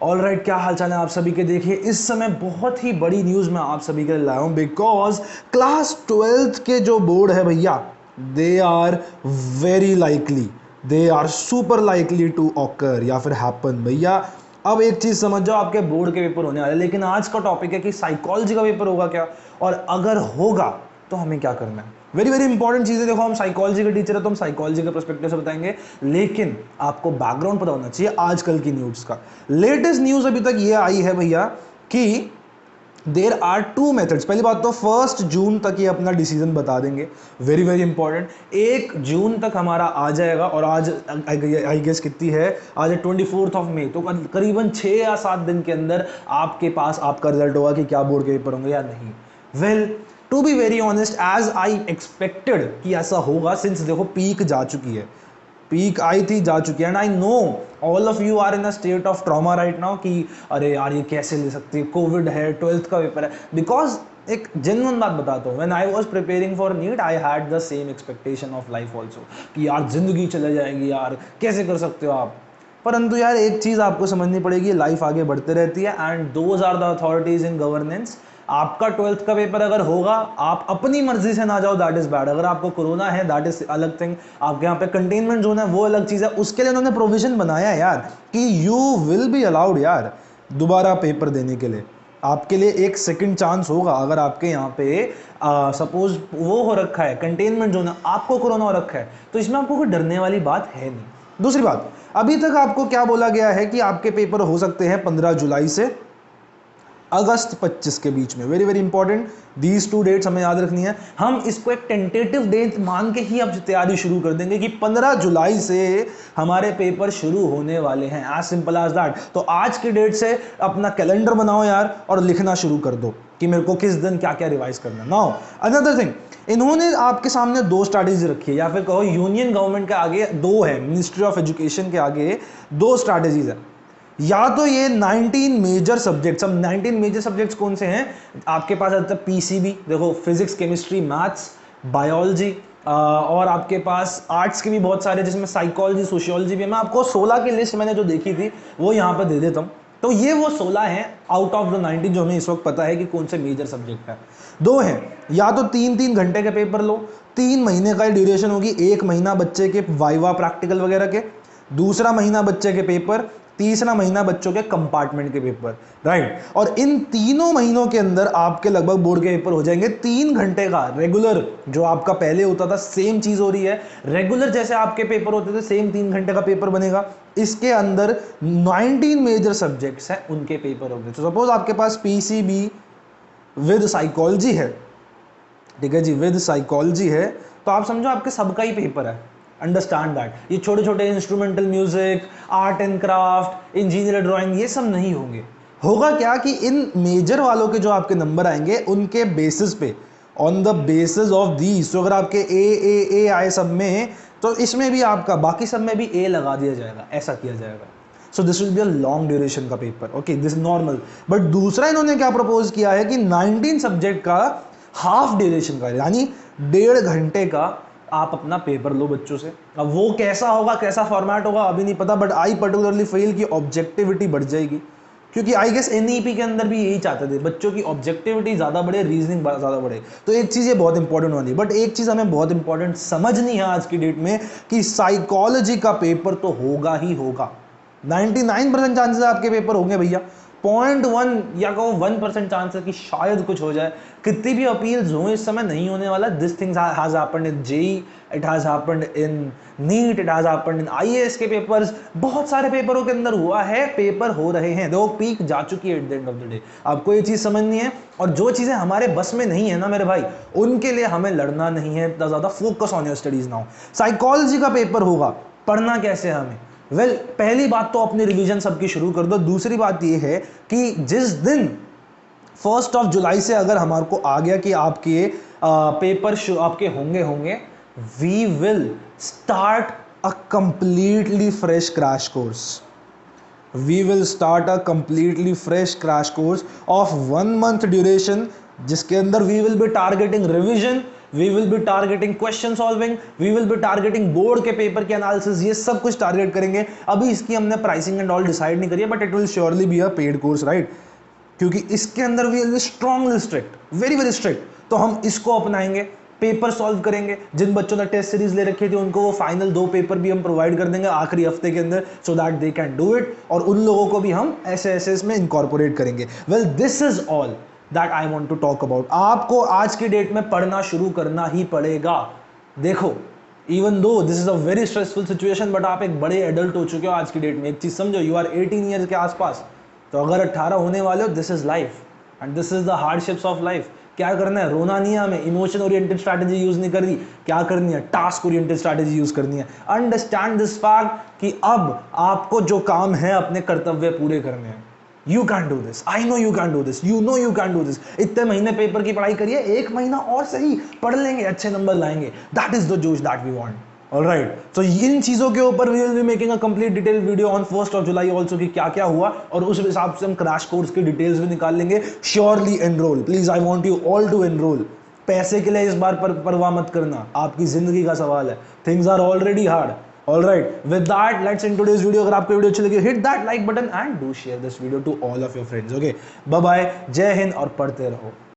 All right, क्या हाल चाल है आप सभी के। देखिए इस समय बहुत ही बड़ी न्यूज़ मैं आप सभी के लिए लाया हूँ, बिकॉज क्लास 12th के जो बोर्ड है भैया, they are very likely, they are super likely to occur या फिर हैपन भैया। अब एक चीज़ समझ जाओ, आपके बोर्ड के पेपर होने वाले, लेकिन आज का टॉपिक है कि साइकोलॉजी का पेपर होगा क्या, और अगर होगा तो हमें क्या करना है। वेरी वेरी इंपॉर्टेंट चीज़ है। देखो हम साइकोलॉजी के टीचर है तो हम साइकोलॉजी के पर्सपेक्टिव से बताएंगे, लेकिन आपको बैकग्राउंड पता होना चाहिए आजकल की न्यूज़ का। लेटेस्ट न्यूज़ अभी तक ये आई है भैया कि देर आर टू मेथड्स। पहली बात तो 1 जून तक ये अपना डिसीजन बता देंगे, वेरी वेरी इंपॉर्टेंट। 1 जून तक हमारा आ जाएगा, और आज आई गेस कितनी है, आज 24 मई, तो करीबन 6 या 7 दिन के अंदर आपके पास आपका रिजल्ट होगा कि क्या बोर्ड के पेपर होंगे या नहीं। Well to be very honest, as I expected कि ऐसा होगा, सिंस देखो पीक जा चुकी है, पीक आई थी, जा चुकी है। And I know all of you are in a state of trauma right now कि अरे यार ये कैसे ले सकती है, कोविड है, 12th का पेपर है। बिकॉज एक जेन्युइन बात बताता हूँ, when I was preparing for NEET I had the same expectation of life also कि यार जिंदगी चले जाएगी, यार कैसे कर सकते हो आप। परंतु यार एक चीज़ आपको समझनी पड़ेगी, लाइफ आगे बढ़ते रहती है, and those are the authorities in governance. आपका 12th का पेपर अगर होगा, आप अपनी मर्जी से ना जाओ, दैट इज बैड। अगर आपको कोरोना है, दैट इज अलग थिंग, आपके यहाँ पे कंटेनमेंट जोन है, वो अलग चीज़ है। उसके लिए उन्होंने प्रोविजन बनाया है यार कि यू विल बी अलाउड यार दोबारा पेपर देने के लिए। आपके लिए एक सेकंड चांस होगा। अगर आपके यहाँ पे सपोज वो हो रखा है, कंटेनमेंट जोन है, आपको कोरोना हो रखा है, तो इसमें आपको कोई डरने वाली बात है नहीं। दूसरी बात, अभी तक आपको क्या बोला गया है कि आपके पेपर हो सकते हैं 15 जुलाई से अगस्त 25 के बीच में। Very very important, these 2 dates हमें याद रखनी है। हम इसको एक टेंटेटिव डेट मान के ही अब तैयारी शुरू कर देंगे कि 15 जुलाई से हमारे पेपर शुरू होने वाले हैं, एज सिंपल एज दैट। तो आज की डेट से अपना कैलेंडर बनाओ यार और लिखना शुरू कर दो कि मेरे को किस दिन क्या क्या रिवाइज करना। नाउ अनदर थिंग, इन्होंने आपके सामने 2 स्ट्रैटेजी रखी है, या फिर कहो यूनियन गवर्नमेंट के आगे 2 है, मिनिस्ट्री ऑफ एजुकेशन के आगे 2 स्ट्रैटेजीज है। या तो ये 19 मेजर सब्जेक्ट्स, अब 19 मेजर सब्जेक्ट्स कौन से हैं आपके पास, आता है पीसीबी, देखो फिजिक्स, केमिस्ट्री, मैथ्स, बायोलॉजी, और आपके पास आर्ट्स के भी बहुत सारे, जिसमें साइकोलॉजी, सोशियोलॉजी भी है। मैं आपको 16 की लिस्ट मैंने जो देखी थी वो यहाँ पर दे देता हूँ। तो ये वो 16 हैं आउट ऑफ द 19 जो हमें इस वक्त पता है कि कौन से मेजर सब्जेक्ट है। 2 हैं, या तो 3-3 घंटे के पेपर लो, 3 महीने का ड्यूरेशन होगी, 1 महीना बच्चे के वाइवा प्रैक्टिकल वगैरह के, दूसरा महीना बच्चे के पेपर, तीसरा महीना बच्चों के कंपार्टमेंट के पेपर, राइट। और इन तीनों महीनों के अंदर आपके लगभग बोर्ड के पेपर हो जाएंगे। 3 घंटे का रेगुलर, जो आपका पहले होता था सेम चीज हो रही है, रेगुलर जैसे आपके पेपर होते थे सेम 3 घंटे का पेपर बनेगा। इसके अंदर 19 मेजर सब्जेक्ट्स हैं, उनके पेपर होंगे। तो सपोज आपके पास पीसीबी विद साइकोलॉजी है, ठीक है जी, विद साइकोलॉजी है, तो आप समझो आपके सबका ही पेपर है। Understand that. ये छोटे छोटे instrumental music, art and craft, engineer drawing, ये सब नहीं होंगे। होगा क्या कि इन मेजर वालों के जो आपके नंबर आएंगे, उनके बेसिस पे, on the basis of these, तो अगर आपके ए आए सब में, तो इसमें भी आपका बाकी सब में भी ए लगा दिया जाएगा, ऐसा किया जाएगा। So this will be a long duration का paper, okay, this normal. But दूसरा इन्होंने क्या प्रपोज किया है कि 19 सब्जेक्ट का हाफ ड्यूरेशन का, यानी 1.5 घंटे का आप अपना पेपर लो बच्चों से। अब वो कैसा होगा, कैसा फॉर्मेट होगा अभी नहीं पता, बट आई पर्टिकुलरली फील कि ऑब्जेक्टिविटी बढ़ जाएगी, क्योंकि आई गेस एनईपी के अंदर भी यही चाहते थे, बच्चों की ऑब्जेक्टिविटी ज़्यादा बढ़े, रीजनिंग ज़्यादा बढ़े। तो एक चीज़ ये बहुत इंपॉर्टेंट होनी है। बट एक चीज़ हमें बहुत इंपॉर्टेंट समझनी है आज की डेट में कि साइकोलॉजी का पेपर तो होगा ही होगा। 99% चांसेस आपके पेपर होंगे भैया, 0.1 या कहो 1% चांस है कि शायद कुछ हो जाए। कितनी भी अपील्स हो, इस समय नहीं होने वाला। This things has happened in JEE, it has happened in NEET, it has happened in IAS के पेपर्स, बहुत सारे पेपरों के अंदर हुआ है, पेपर हो रहे हैं। देखो पीक जा चुकी है at the end of the day, आपको ये चीज समझनी है। और जो चीजें हमारे बस में नहीं है ना मेरे भाई, उनके लिए हमें लड़ना नहीं है। ज्यादा focus on your studies now. Psychology का पेपर होगा, पढ़ना कैसे हमें? वेल पहली बात तो अपनी रिवीजन सबकी शुरू कर दो। दूसरी बात यह है कि जिस दिन 1 जुलाई से अगर हमारे को आ गया कि आपके पेपर आपके होंगे, we will start a completely fresh crash course. We will start a completely fresh crash course of 1 month duration, जिसके अंदर we will be targeting revision, we will be targeting question solving, we will be targeting board के paper के analysis, ये सब कुछ target करेंगे। अभी इसकी हमने प्राइसिंग एंड ऑल डिसाइड नहीं करी है, but it will surely be a paid course, right, क्योंकि इसके अंदर we will be strongly strict, very very strict. तो हम इसको अपनाएंगे, पेपर सॉल्व करेंगे। जिन बच्चों ने टेस्ट सीरीज ले रखी थी उनको वो फाइनल 2 पेपर भी हम प्रोवाइड कर देंगे आखिरी हफ्ते के अंदर, so that they can do it, और उन लोगों को भी हम ऐसे में इनकॉर्पोरेट करेंगे। Well, this is all that I want to talk about. आपको आज की डेट में पढ़ना शुरू करना ही पड़ेगा। देखो, even though this is a very stressful situation, but आप एक बड़े एडल्ट हो चुके हो आज की डेट में। एक चीज समझो, यू आर 18 ईयर्स के आसपास, तो अगर 18 होने वाले हो, this is life and this is the hardships of life. क्या करना है? रोना नहीं है हमें, इमोशन ओरिएंटेड स्ट्रैटेजी यूज नहीं करनी। क्या करनी है? टास्क ओरिएंटेड स्ट्रैटेजी यूज करनी है। अंडरस्टैंड दिस फैक्ट कि अब आपको जो काम है अपने कर्तव्य पूरे करने हैं। You can do this, I know you can do this, you know you can do this. इतने महीने पेपर की पढ़ाई करिए, 1 महीना और सही पढ़ लेंगे, अच्छे नंबर लाएंगे। दैट इज द जोश दैट वी वांट। ऑलराइट, तो इन चीजों के ऊपर we will be making a complete detail video on 1st of July also, कि क्या क्या हुआ, और उस हिसाब से हम क्रैश कोर्स की डिटेल्स भी निकाल लेंगे। Surely enroll, please, I want you all to enroll. पैसे के लिए इस बार परवाह मत करना, आपकी जिंदगी का सवाल है। Things are already hard. Alright, with that let's in today's video. अगर आपको वीडियो अच्छी लगी, hit that like button and do share this video to all of your friends. Okay, bye bye, जय हिंद और पढ़ते रहो।